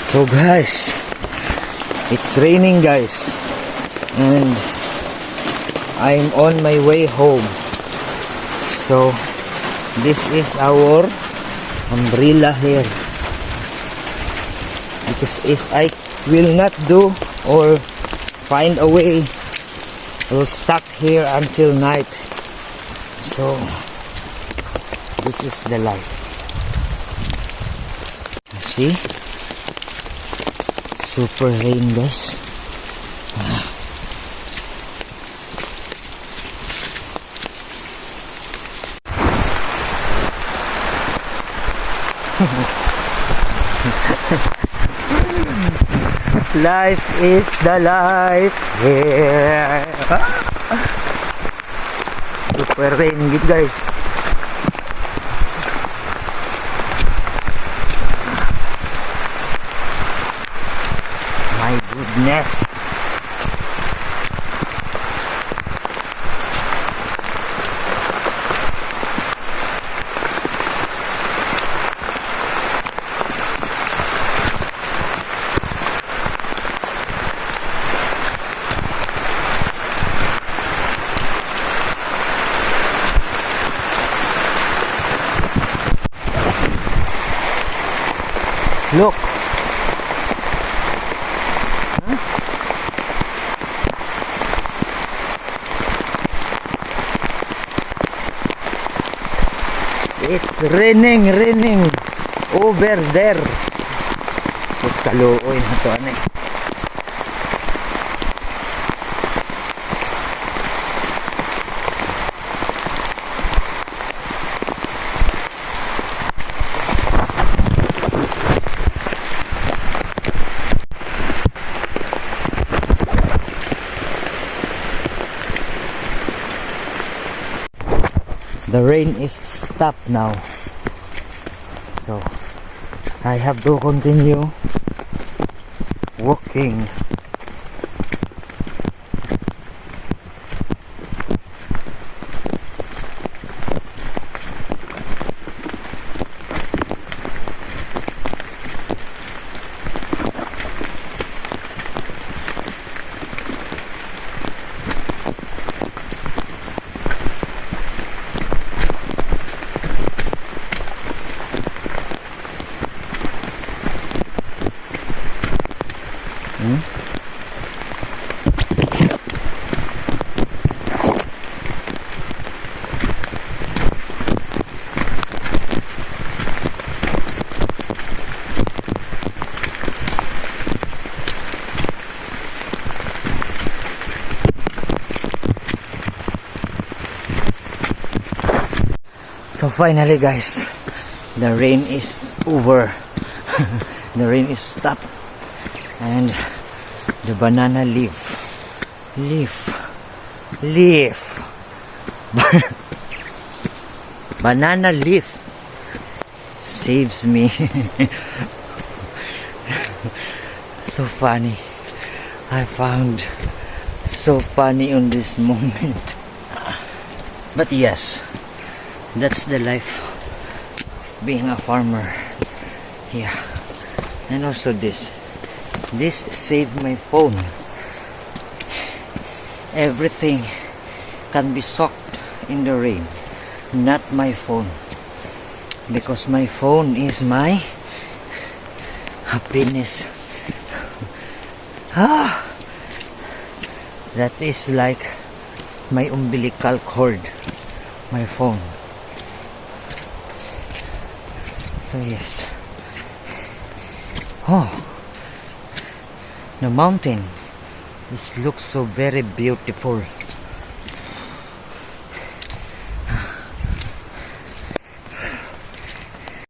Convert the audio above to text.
So guys, it's raining guys, and I'm on my way home. So this is our umbrella here, because if I will not do or find a way, I'll stuck here until night. So this is the life. See, super rain guys. Life is the life here. Super rain good guys. My goodness. Look. Huh? It's raining over there. Tapos kaluoy na to ano eh. The rain is stopped now, so I have to continue walking. So finally guys, the rain is over. The rain is stopped, and the banana leaf banana leaf saves me. So funny. I found so funny on this moment. But yes, that's the life of being a farmer. Yeah. And also this saved my phone. Everything can be soaked in the rain, not my phone, because my phone is my happiness. That is like my umbilical cord, my phone. So yes. Oh, the mountain. This looks so very beautiful.